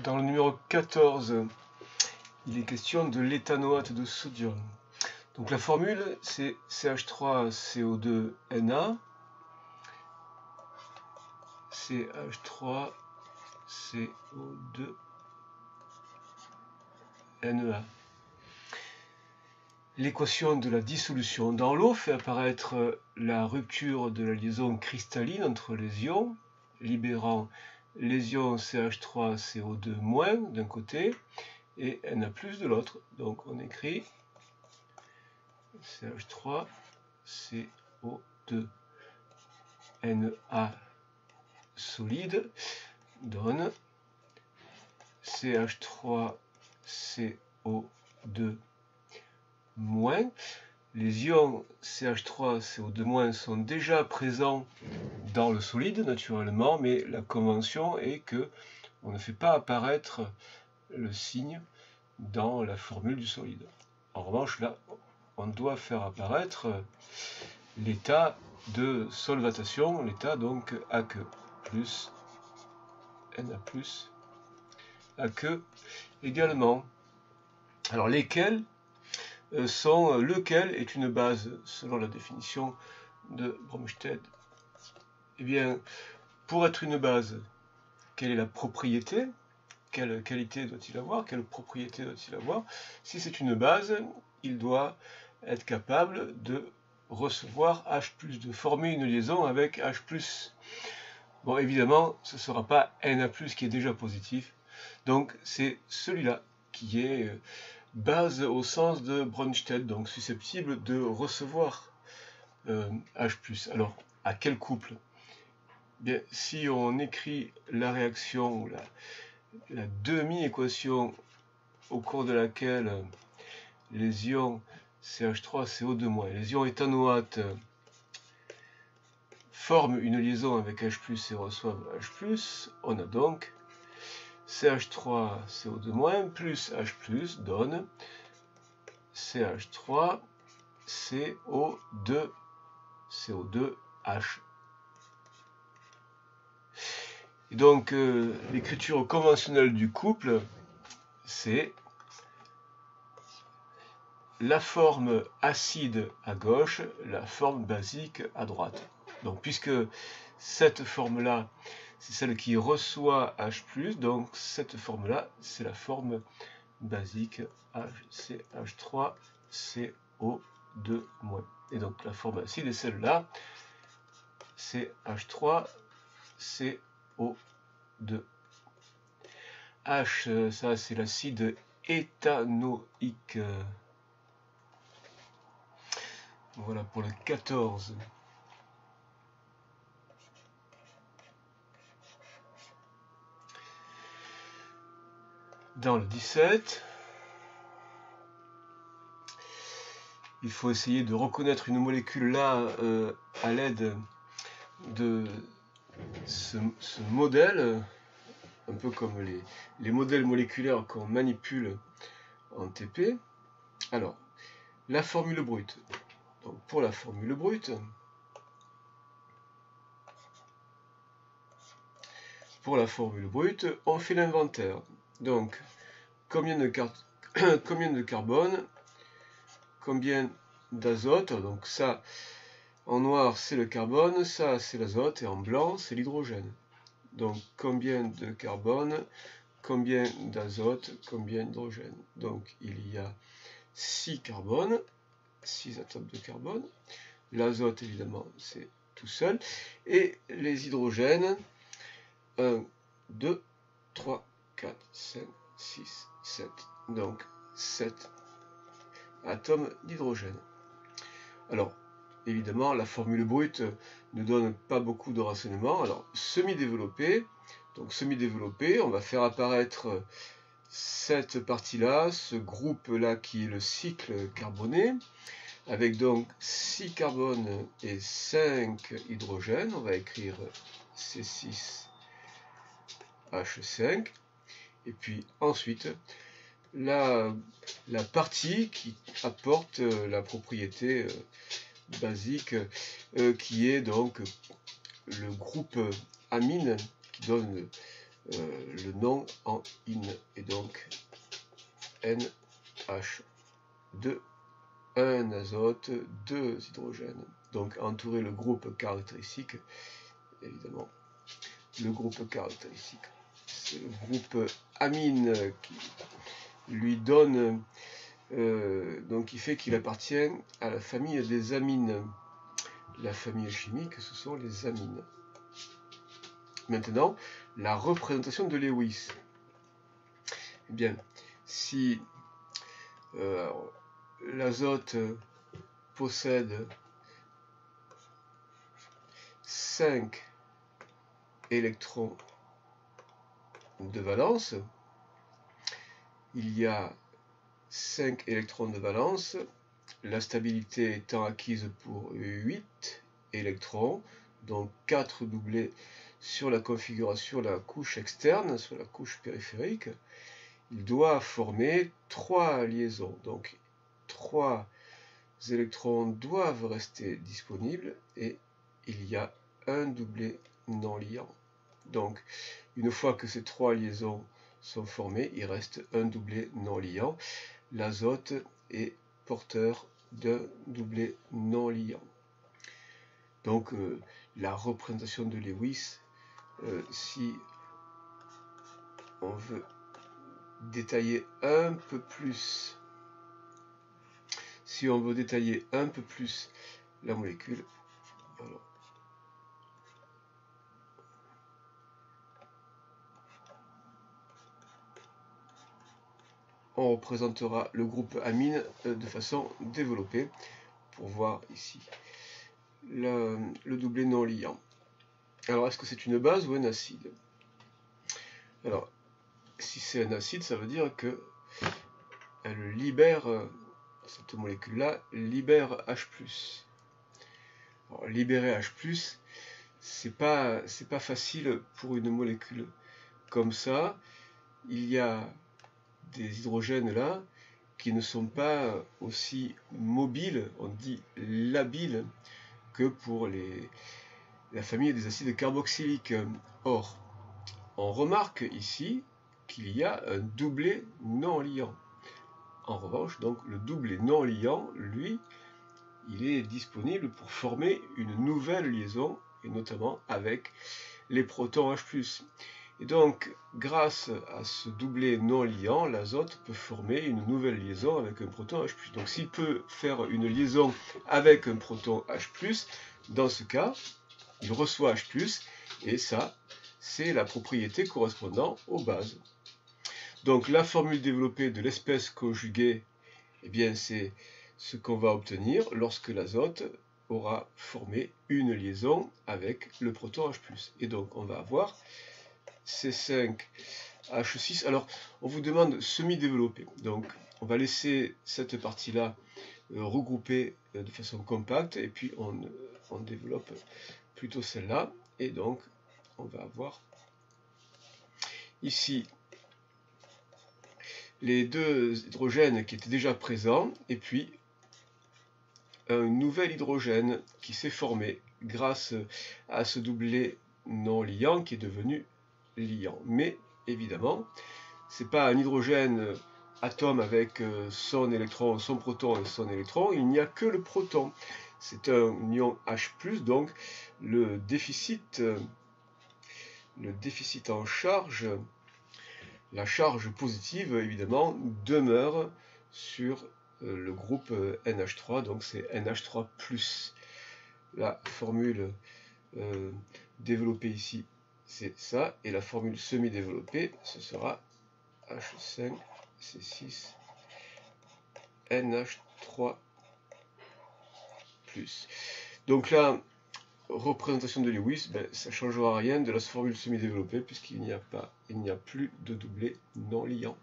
Dans le numéro 14, il est question de l'éthanoate de sodium. Donc la formule, c'est CH3CO2Na, CH3CO2Na. L'équation de la dissolution dans l'eau fait apparaître la rupture de la liaison cristalline entre les ions, libérant les ions CH3CO2- d'un côté et Na+ de l'autre. Donc on écrit CH3CO2 Na solide donne CH3CO2-. Les ions CH3CO2- sont déjà présents dans le solide naturellement, mais la convention est que on ne fait pas apparaître le signe dans la formule du solide. En revanche, là, on doit faire apparaître l'état de solvatation, l'état donc aqueux plus Na+ aqueux également. Alors lesquels sont lequel est une base selon la définition de Brønsted? Eh bien, pour être une base, quelle est la propriété? Quelle qualité doit-il avoir? Quelle propriété doit-il avoir? Si c'est une base, il doit être capable de recevoir H+, de former une liaison avec H+. Bon, évidemment, ce ne sera pas Na+, qui est déjà positif. Donc, c'est celui-là qui est base au sens de Brønsted, donc susceptible de recevoir H+. Alors, à quel couple? Bien, si on écrit la réaction, ou la demi-équation au cours de laquelle les ions CH3CO2- et les ions éthanoates forment une liaison avec H+ et reçoivent H+, on a donc CH3CO2- plus H+ donne CH3CO2H. Et donc, l'écriture conventionnelle du couple, c'est la forme acide à gauche, la forme basique à droite. Donc, puisque cette forme-là, c'est celle qui reçoit H+, donc cette forme-là, c'est la forme basique CH3CO2-. Et donc, la forme acide est celle-là, CH3CO2. H, ça c'est l'acide éthanoïque. Voilà pour le 14. Dans le 17, il faut essayer de reconnaître une molécule là à l'aide de ce modèle, un peu comme les modèles moléculaires qu'on manipule en TP. Alors, la formule brute. Donc, pour la formule brute, on fait l'inventaire. Donc, combien de carbone, combien d'azote. Donc ça, en noir, c'est le carbone, ça, c'est l'azote, et en blanc, c'est l'hydrogène. Donc, combien de carbone, combien d'azote, combien d'hydrogène. Donc, il y a 6 carbones, 6 atomes de carbone. L'azote, évidemment, c'est tout seul. Et les hydrogènes, 1, 2, 3, 4, 5, 6, 7. Donc, 7 atomes d'hydrogène. Alors, évidemment, la formule brute ne donne pas beaucoup de renseignements. Alors, semi-développé. Donc, semi-développé, on va faire apparaître cette partie-là, ce groupe-là qui est le cycle carboné, avec donc 6 carbones et 5 hydrogènes. On va écrire C6H5. Et puis ensuite, la partie qui apporte la propriété basique, qui est donc le groupe amine, qui donne le nom en in, et donc NH2, un azote, 2 hydrogènes. Donc entourer le groupe caractéristique, évidemment. Le groupe caractéristique, c'est le groupe amine qui lui donne, donc qui fait qu'il appartient à la famille des amines. La famille chimique, ce sont les amines. Maintenant, la représentation de Lewis. Eh bien, si l'azote possède 5 électrons de valence, il y a 5 électrons de valence, la stabilité étant acquise pour 8 électrons, donc 4 doublés sur la configuration de la couche externe, sur la couche périphérique, il doit former 3 liaisons. Donc 3 électrons doivent rester disponibles et il y a un doublé non liant. Donc une fois que ces 3 liaisons sont formées, il reste un doublé non liant. L'azote est porteur d'un doublé non liant. Donc la représentation de Lewis, si on veut détailler un peu plus, la molécule, alors, on représentera le groupe amine de façon développée pour voir ici le doublé non liant. Alors, est-ce que c'est une base ou un acide? Alors, si c'est un acide, ça veut dire que elle libère, cette molécule-là libère H+. Alors, libérer H+, c'est pas facile pour une molécule comme ça. Il y a des hydrogènes là qui ne sont pas aussi mobiles, on dit labiles, que pour la famille des acides carboxyliques. Or, on remarque ici qu'il y a un doublé non liant. En revanche, donc le doublé non liant, lui, il est disponible pour former une nouvelle liaison, et notamment avec les protons H+. Et donc, grâce à ce doublé non liant, l'azote peut former une nouvelle liaison avec un proton H+. Donc s'il peut faire une liaison avec un proton H+, dans ce cas, il reçoit H+, et ça, c'est la propriété correspondant aux bases. Donc la formule développée de l'espèce conjuguée, eh bien c'est ce qu'on va obtenir lorsque l'azote aura formé une liaison avec le proton H+. Et donc on va avoir C5H6. Alors on vous demande semi-développé. Donc on va laisser cette partie-là regroupée de façon compacte et puis on développe plutôt celle-là. Et donc on va avoir ici les deux hydrogènes qui étaient déjà présents, et puis un nouvel hydrogène qui s'est formé grâce à ce doublé non liant qui est devenu liant. Mais évidemment, c'est pas un hydrogène atome avec son électron, son proton et son électron, il n'y a que le proton. C'est un ion H+, donc le déficit en charge, la charge positive, évidemment, demeure sur le groupe NH3, donc c'est NH3+. La formule développée ici, c'est ça, et la formule semi-développée, ce sera H5C6 NH3+. Donc là, représentation de Lewis, ça ne changera rien de la formule semi-développée puisqu'il n'y a plus de doublé non liant.